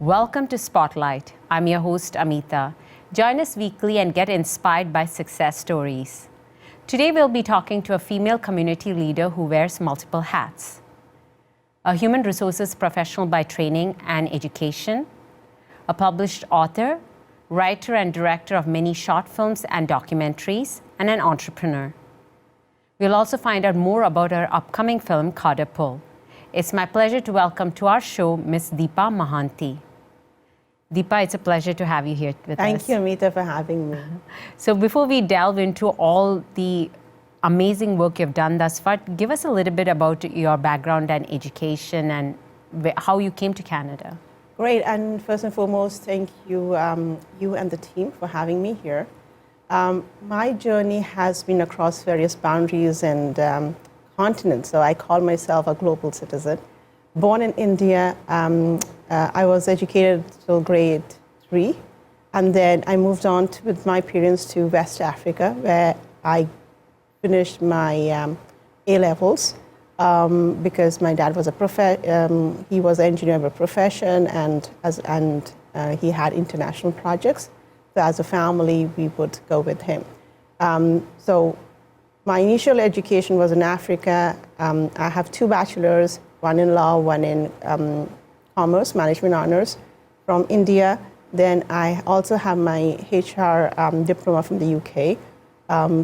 Welcome to Spotlight. I'm your host, Amitha. Join us weekly and get inspired by success stories. Today we'll be talking to a female community leader who wears multiple hats. A human resources professional by training and education, a published author, writer and director of many short films and documentaries, and an entrepreneur. We'll also find out more about her upcoming film, Carter Pull. It's my pleasure to welcome to our show Ms. Deepa Mahanti. Deepa, it's a pleasure to have you here with us. Thank you, Amitha, for having me. So before we delve into all the amazing work you've done thus far, give us a little bit about your background and education and how you came to Canada. Great, and first and foremost, thank you, you and the team for having me here. My journey has been across various boundaries and continents, so I call myself a global citizen. Born in India, I was educated till grade 3, and then I moved on with my parents to West Africa, where I finished my A-levels because my dad was he was an engineer by profession, and he had international projects. So as a family, we would go with him. So my initial education was in Africa. I have 2 bachelors, one in law, one in commerce, management honors from India. Then I also have my HR diploma from the UK.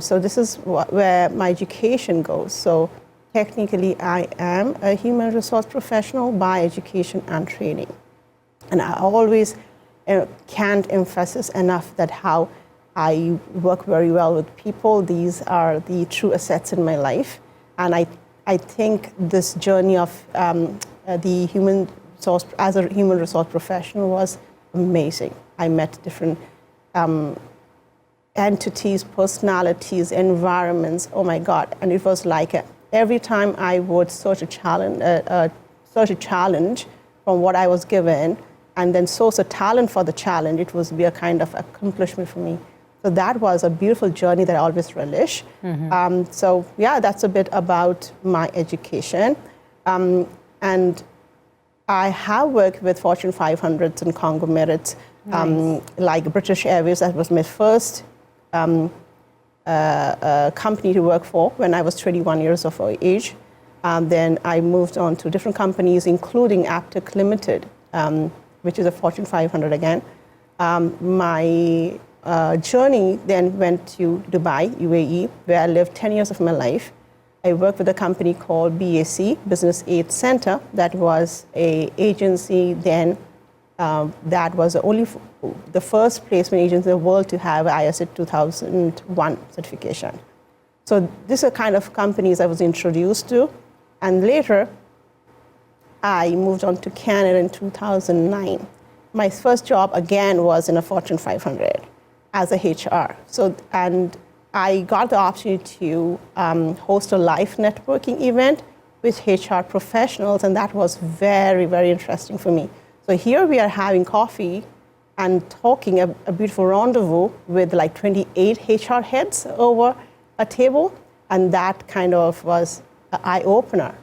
So this is where my education goes. So technically, I am a human resource professional by education and training. And I always can't emphasize enough that how I work very well with people. These are the true assets in my life. And I think this journey of the human resource, as a human resource professional, was amazing. I met different entities, personalities, environments. Oh my God! And it was like every time I would search a challenge from what I was given, and then source a talent for the challenge, it would be a kind of accomplishment for me. So that was a beautiful journey that I always relish. Mm-hmm. So yeah, that's a bit about my education. And I have worked with Fortune 500s and conglomerates, nice. Like British Airways. That was my first company to work for when I was 21 years of age. Then I moved on to different companies, including Aptec Limited, which is a Fortune 500 again. My journey then went to Dubai, UAE, where I lived 10 years of my life. I worked with a company called BAC, Business Aid Center. That was an agency then that was the first placement agency in the world to have ISO 2001 certification. So these are kind of companies I was introduced to. And later, I moved on to Canada in 2009. My first job, again, was in a Fortune 500 as a HR. So, and I got the opportunity to host a live networking event with HR professionals, and that was very, very interesting for me. So here we are having coffee and talking a beautiful rendezvous with like 28 HR heads over a table, and that kind of was an eye-opener.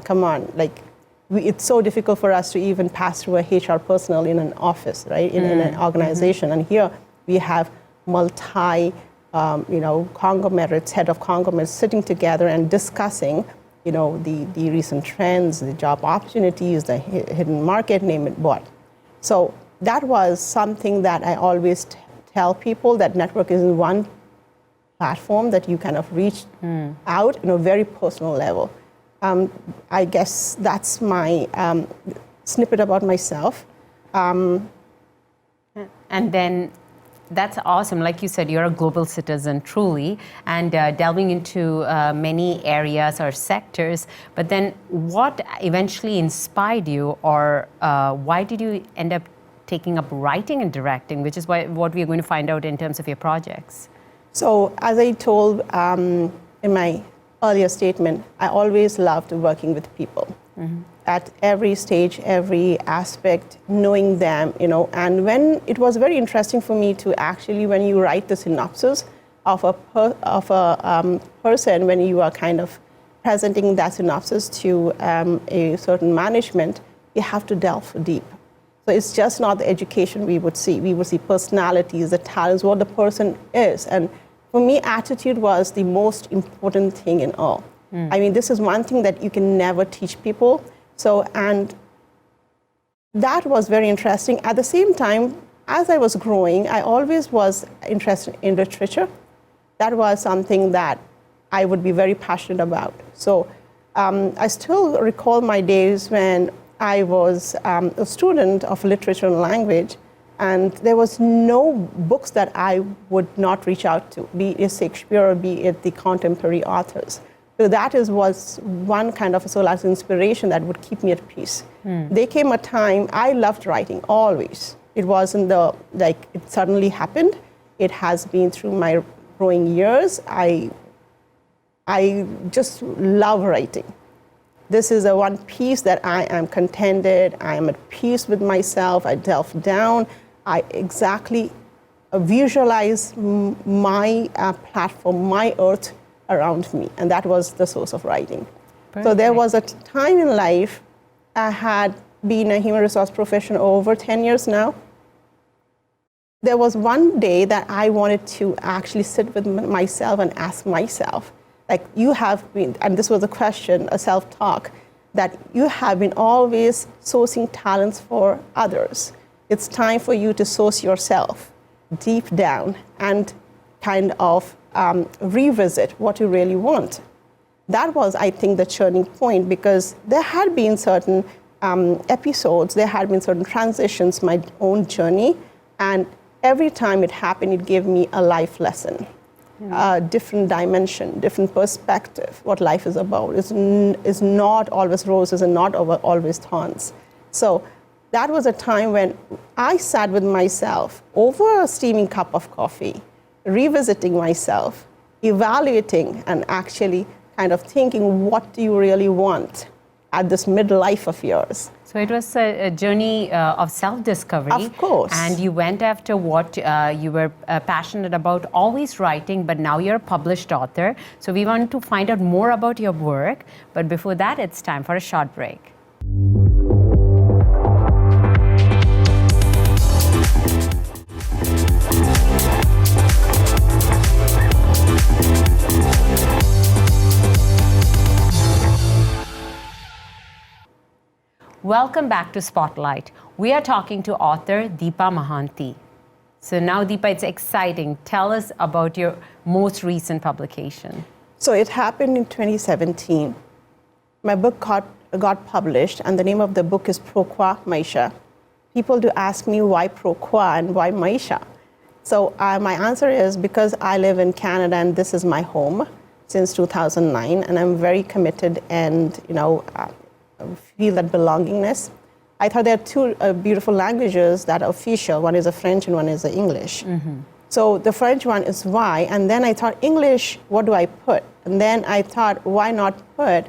Come on, like, it's so difficult for us to even pass through a HR personnel in an office, right, in an organization. Mm-hmm. And here we have conglomerates, head of conglomerates sitting together and discussing, the recent trends, the job opportunities, the hidden market, name it what. So that was something that I always tell people, that network is one platform that you kind of reach out in a very personal level. I guess that's my snippet about myself. And then that's awesome. Like you said, you're a global citizen, truly, and delving into many areas or sectors. But then what eventually inspired you, or why did you end up taking up writing and directing, which is what we're going to find out in terms of your projects? So as I told in my earlier statement, I always loved working with people. Mm-hmm. At every stage, every aspect, knowing them, and when it was very interesting for me to actually, when you write the synopsis of a person, when you are kind of presenting that synopsis to a certain management, you have to delve deep. So it's just not the education we would see. We would see personalities, the talents, what the person is. And for me, attitude was the most important thing in all. I mean, this is one thing that you can never teach people. So, and that was very interesting. At the same time, as I was growing, I always was interested in literature. That was something that I would be very passionate about. So I still recall my days when I was a student of literature and language, and there was no books that I would not reach out to, be it Shakespeare or be it the contemporary authors. So that was one kind of a solace inspiration that would keep me at peace. There came a time, I loved writing, always. It wasn't it suddenly happened. It has been through my growing years. I just love writing. This is the one piece that I am contented, I am at peace with myself, I delve down, I exactly visualize my platform, my earth around me, and that was the source of writing. Perfect. So there was a time in life, I had been a human resource professional over 10 years now. There was one day that I wanted to actually sit with myself and ask myself, like, you have been, and this was a question, a self-talk, that you have been always sourcing talents for others. It's time for you to source yourself deep down and kind of revisit what you really want. That was, I think, the turning point, because there had been certain episodes, there had been certain transitions, my own journey, and every time it happened, it gave me a life lesson, a different dimension, different perspective, what life is about. It's not always roses and not always thorns. So that was a time when I sat with myself over a steaming cup of coffee, revisiting myself, evaluating, and actually kind of thinking, what do you really want at this midlife of yours? So it was a journey of self-discovery. Of course. And you went after what you were passionate about, always writing, but now you're a published author. So we want to find out more about your work. But before that, it's time for a short break. Welcome back to Spotlight. We are talking to author Deepa Mahanti. So now, Deepa, it's exciting. Tell us about your most recent publication. So it happened in 2017. My book got published, and the name of the book is Pourquoi Maisha. People do ask me why Pourquoi and why Maisha. So my answer is because I live in Canada and this is my home since 2009, and I'm very committed and feel that belongingness. I thought there are two beautiful languages that are official. One is a French and one is a English. So the French one is why, and then I thought, English, what do I put? And then I thought, why not put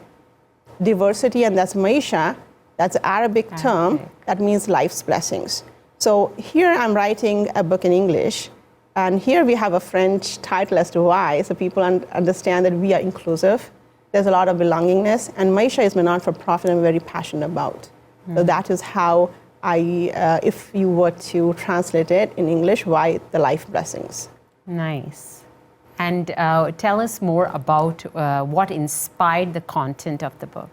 diversity, and that's Maisha, that's an Arabic term that means life's blessings. So here I'm writing a book in English, and here we have a French title as to why, so people understand that we are inclusive. There's a lot of belongingness, and Maisha is my non-for-profit I'm very passionate about. So that is how if you were to translate it in English, why the life blessings. Nice. And tell us more about what inspired the content of the book.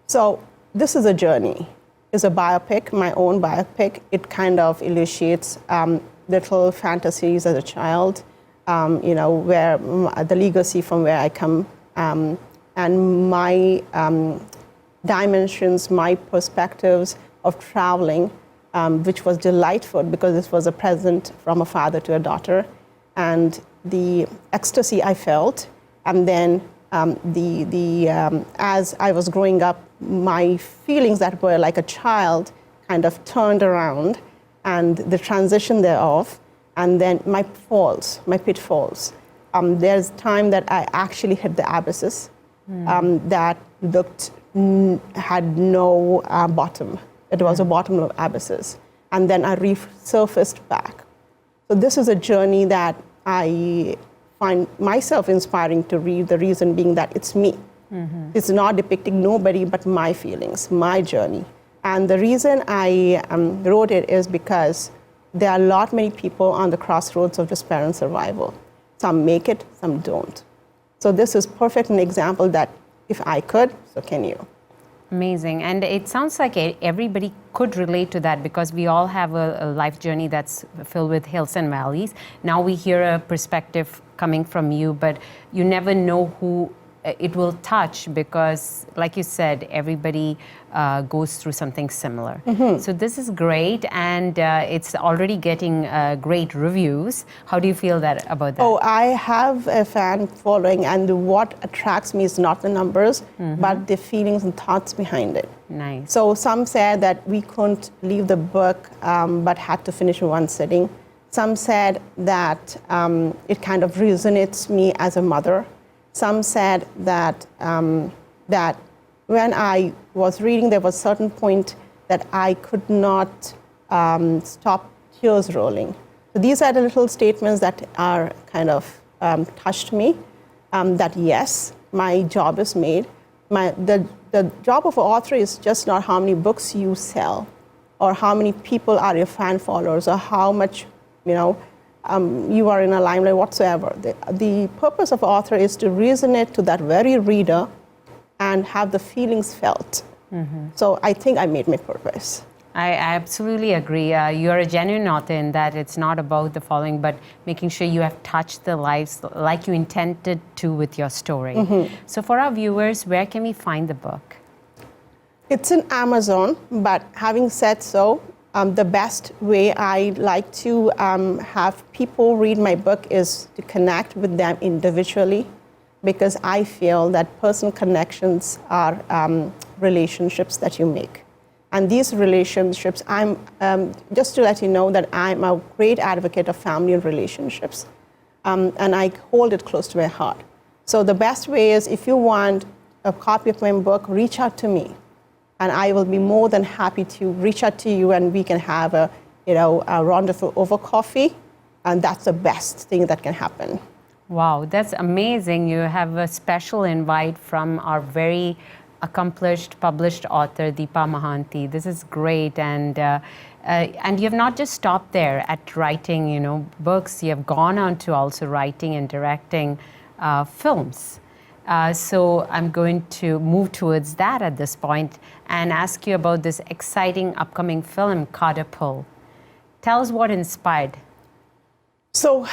So this is a journey. It's a biopic, my own biopic. It kind of illustrates little fantasies as a child, where the legacy from where I come, and my dimensions, my perspectives of traveling, which was delightful because this was a present from a father to a daughter, and the ecstasy I felt, and then as I was growing up, my feelings that were like a child kind of turned around, and the transition thereof, and then my pitfalls. There's time that I actually hit the abysses that had no bottom. It was a bottomless abysses. And then I resurfaced back. So this is a journey that I find myself inspiring to read, the reason being that it's me. It's not depicting nobody but my feelings, my journey. And the reason I wrote it is because there are many people on the crossroads of despair and survival. Some make it, some don't. So this is perfect an example that if I could, so can you. Amazing. And it sounds like everybody could relate to that because we all have a life journey that's filled with hills and valleys. Now we hear a perspective coming from you, but you never know who it will touch because, like you said, everybody goes through something similar. So this is great, and it's already getting great reviews. How do you feel about that? Oh, I have a fan following, and what attracts me is not the numbers, but the feelings and thoughts behind it. Nice. So some said that we couldn't leave the book, but had to finish in one sitting. Some said that it kind of resonates me as a mother. Some said that that when I was reading, there was a certain point that I could not stop tears rolling. So these are the little statements that are kind of touched me. That yes, my job is made. The job of an author is just not how many books you sell, or how many people are your fan followers, or how much you are in a limelight whatsoever. The purpose of an author is to resonate to that very reader and have the feelings felt. So I think I made my purpose. I absolutely agree. You're a genuine author in that it's not about the following, but making sure you have touched the lives like you intended to with your story. So for our viewers, where can we find the book? It's in Amazon, but having said so, the best way I like to have people read my book is to connect with them individually, because I feel that personal connections are relationships that you make. And these relationships, I'm just to let you know that I'm a great advocate of family and relationships, and I hold it close to my heart. So the best way is, if you want a copy of my book, reach out to me, and I will be more than happy to reach out to you, and we can have a rendezvous over coffee, and that's the best thing that can happen. Wow, that's amazing. You have a special invite from our very accomplished, published author, Deepa Mahanti. This is great, and you have not just stopped there at writing, books. You have gone on to also writing and directing films. So I'm going to move towards that at this point and ask you about this exciting upcoming film, Catapult. Tell us what inspired. So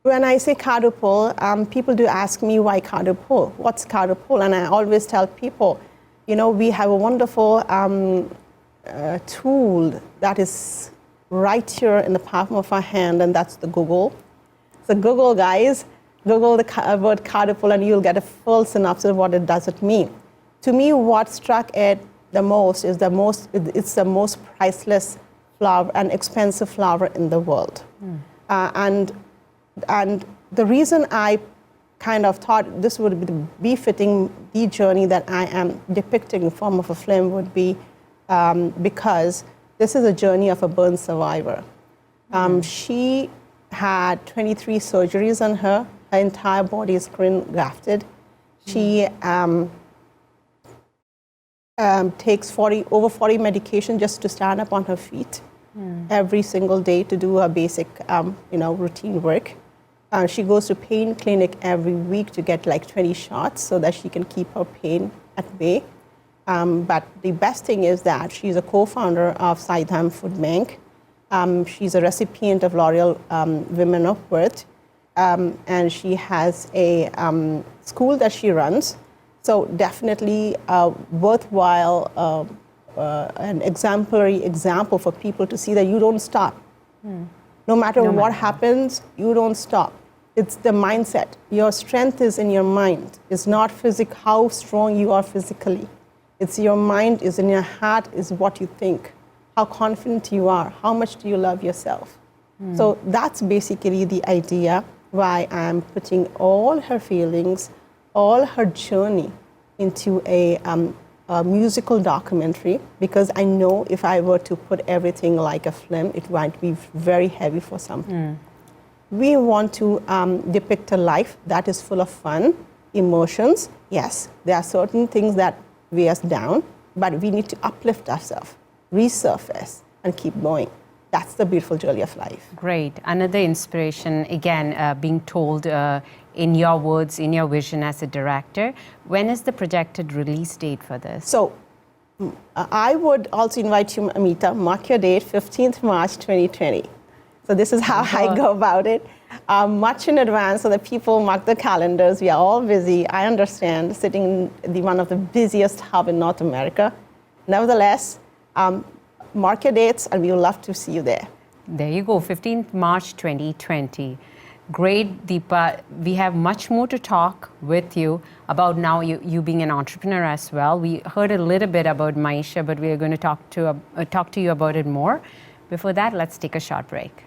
when I say Catapult, people do ask me why Catapult? What's Catapult? And I always tell people, we have a wonderful tool that is right here in the palm of our hand, and that's the Google. So Google, guys, Google the word Catapult, and you'll get a full synopsis of what it does mean. To me, what struck it the most is it's the most priceless flower and expensive flower in the world. And the reason I kind of thought this would be befitting the journey that I am depicting in form of a film would be because this is a journey of a burn survivor. She had 23 surgeries on her. Her entire body is screen grafted. She takes over 40 medications just to stand up on her feet every single day to do her basic routine work. She goes to pain clinic every week to get like 20 shots so that she can keep her pain at bay. But the best thing is that she's a co-founder of Saidham Food Bank. She's a recipient of L'Oreal Women of Worth. And she has a school that she runs. So definitely worthwhile, an exemplary example for people to see that you don't stop. No matter what happens, you don't stop. It's the mindset. Your strength is in your mind. It's not how strong you are physically. It's your mind, is in your heart, is what you think, how confident you are, how much do you love yourself. So that's basically the idea why I'm putting all her feelings, all her journey into a musical documentary, because I know if I were to put everything like a film, it might be very heavy for some people. We want to depict a life that is full of fun, emotions. Yes, there are certain things that weigh us down, but we need to uplift ourselves, resurface, and keep going. That's the beautiful journey of life. Great. Another inspiration, again, being told in your words, in your vision as a director. When is the projected release date for this? So I would also invite you, Amitha, mark your date, 15th March 2020. So this is how I go about it. Much in advance so that people mark their calendars. We are all busy. I understand, sitting in one of the busiest hub in North America. Nevertheless, mark your dates and we would love to see you there. There you go, 15th March 2020. Great, Deepa. We have much more to talk with you about now, you being an entrepreneur as well. We heard a little bit about Maisha, but we are going to talk to you about it more. Before that, let's take a short break.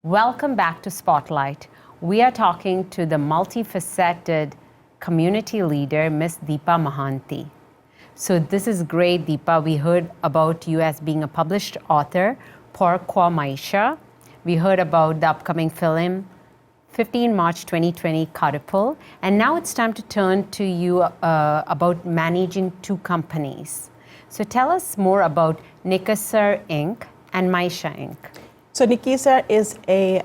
Welcome back to Spotlight. We are talking to the multifaceted community leader, Miss Deepa Mahanti. So this is great, Deepa. We heard about you as being a published author, Pourquoi Maisha. We heard about the upcoming film, 15 March 2020, Cardiple. And now it's time to turn to you about managing two companies. So tell us more about Nikisar Inc. and Maisha Inc. So Nikisar is a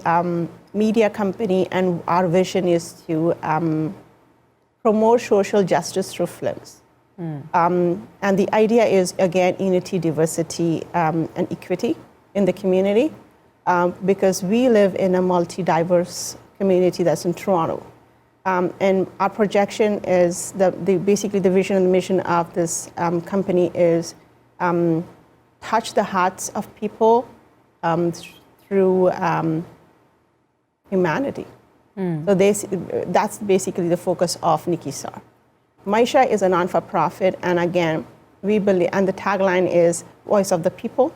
media company, and our vision is to promote social justice through films. And the idea is, again, unity, diversity, and equity in the community, because we live in a multi-diverse community that's in Toronto. And our projection is, basically the vision and the mission of this company is touch the hearts of people through humanity. So that's basically the focus of Nikisar. Maisha is a non-for-profit, and again, we believe, and the tagline is voice of the people.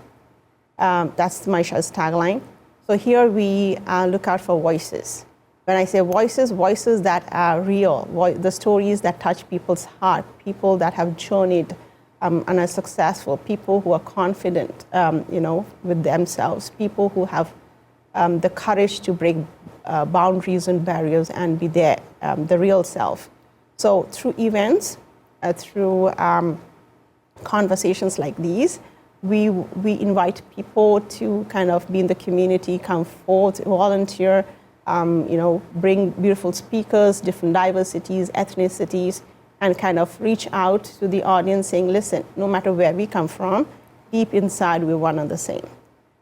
That's Maisha's tagline. So here we look out for voices. When I say voices, voices that are real, the stories that touch people's heart, people that have journeyed and are successful, people who are confident, with themselves, people who have the courage to break boundaries and barriers and be there, the real self. So through events, through conversations like these, we invite people to kind of be in the community, come forth, volunteer, bring beautiful speakers, different diversities, ethnicities, and kind of reach out to the audience saying, listen, no matter where we come from, deep inside we're one and the same.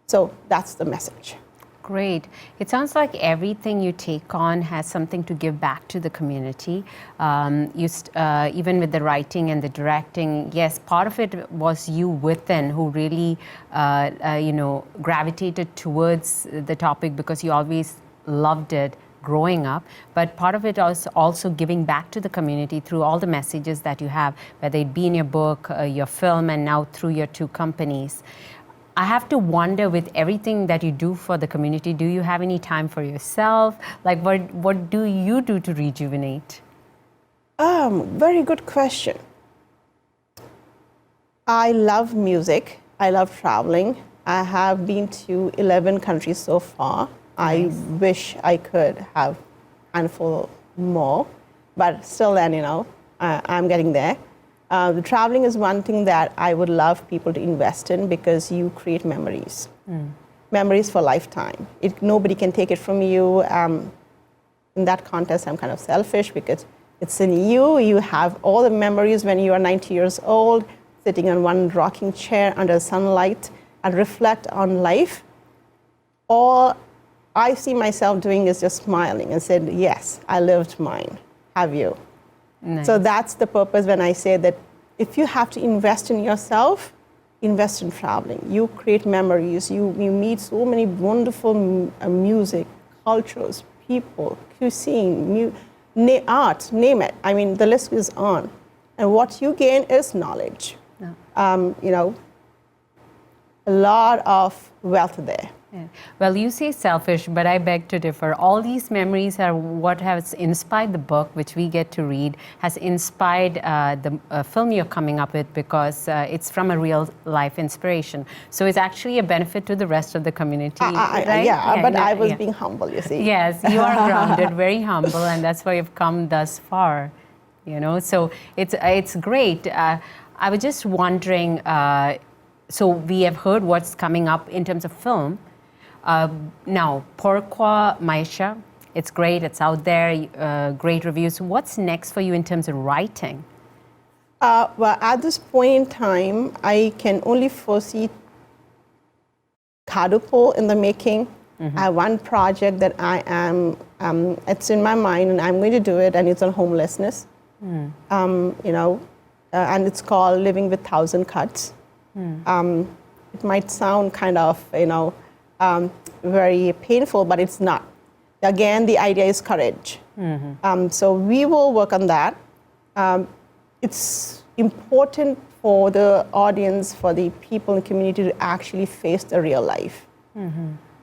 So that's the message. Great. It sounds like everything you take on has something to give back to the community. Even with the writing and the directing, yes, part of it was you within who really, gravitated towards the topic because you always loved it growing up, but part of it is also giving back to the community through all the messages that you have, whether it be in your book, your film, and now through your two companies. I have to wonder, with everything that you do for the community, do you have any time for yourself? Like, what do you do to rejuvenate? Very good question. I love music. I love traveling. I have been to 11 countries so far. Nice. I wish I could have a handful more, but still then, I'm getting there. The traveling is one thing that I would love people to invest in because you create memories. Memories for lifetime. Nobody can take it from you. In that context, I'm kind of selfish because it's in you. You have all the memories when you are 90 years old, sitting in one rocking chair under sunlight and reflect on life. All I see myself doing is just smiling and said, yes, I lived mine. Have you? Nice. So that's the purpose when I say that if you have to invest in yourself, invest in traveling. You create memories. You meet so many wonderful music, cultures, people, cuisine, art, name it. I mean, the list is on. And what you gain is knowledge. A lot of wealth there. Yeah. Well, you say selfish, but I beg to differ. All these memories are what has inspired the book, which we get to read, has inspired the film you're coming up with, because it's from a real life inspiration. So it's actually a benefit to the rest of the community, right? Yeah, but I was being humble, you see. Yes, you are grounded, very humble, and that's why you've come thus far. You know, so it's great. I was just wondering. So we have heard what's coming up in terms of film. Now, Pourquoi Maisha, it's great, it's out there, great reviews. What's next for you in terms of writing? Well, at this point in time, I can only foresee Kadupol in the making. I have one project that I am, it's in my mind and I'm going to do it, and it's on homelessness. You know, and it's called Living with 1,000 Cuts. It might sound kind of, you know, very painful, but it's not. Again, the idea is courage. So we will work on that. It's important for the audience, for the people in the community to actually face the real life.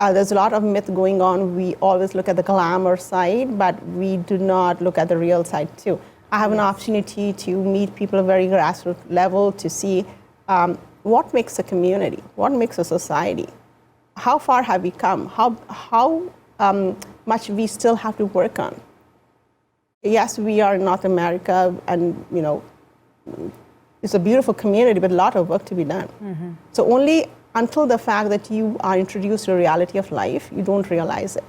There's a lot of myth going on. We always look at the glamour side, but we do not look at the real side too. I have an opportunity to meet people at a very grassroots level to see what makes a community, what makes a society. How far have we come? How much we still have to work on? Yes, we are in North America, and you know, it's a beautiful community, but a lot of work to be done. So only until the fact that you are introduced to the reality of life, you don't realize it.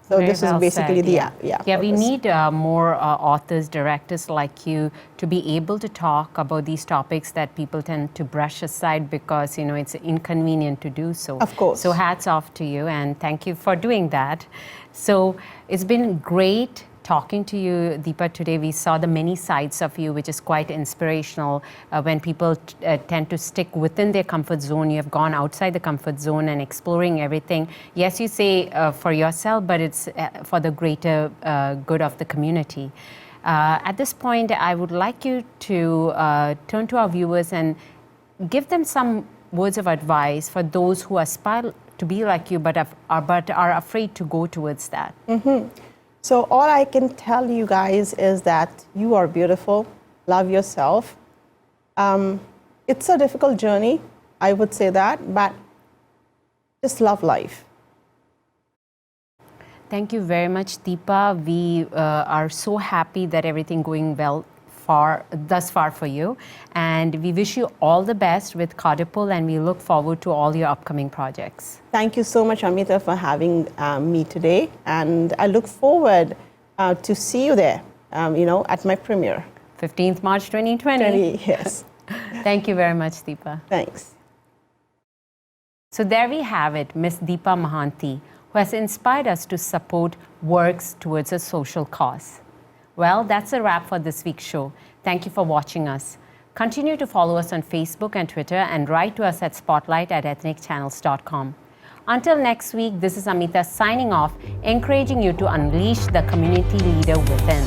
So Very this well is basically said, the yeah, we need more authors, directors like you to be able to talk about these topics that people tend to brush aside because, you know, it's inconvenient to do so. Of course. So hats off to you, and thank you for doing that. So it's been great talking to you, Deepa. Today we saw the many sides of you, which is quite inspirational. When people tend to stick within their comfort zone, you have gone outside the comfort zone and exploring everything. Yes, you say for yourself, but it's for the greater good of the community. At this point, I would like you to turn to our viewers and give them some words of advice for those who aspire to be like you, but are afraid to go towards that. So all I can tell you guys is that you are beautiful, love yourself. It's a difficult journey, I would say that, but just love life. Thank you very much, Deepa. We are so happy that everything going well thus far for you. And we wish you all the best with Kadupol, and we look forward to all your upcoming projects. Thank you so much, Amitha, for having me today. And I look forward to see you there, you know, at my premiere. 15th March 2020. Yes. Thank you very much, Deepa. Thanks. So there we have it, Miss Deepa Mahanti, who has inspired us to support works towards a social cause. Well, that's a wrap for this week's show. Thank you for watching us. Continue to follow us on Facebook and Twitter, and write to us at spotlight@ethnicchannels.com. Until next week, this is Amitha signing off, encouraging you to unleash the community leader within.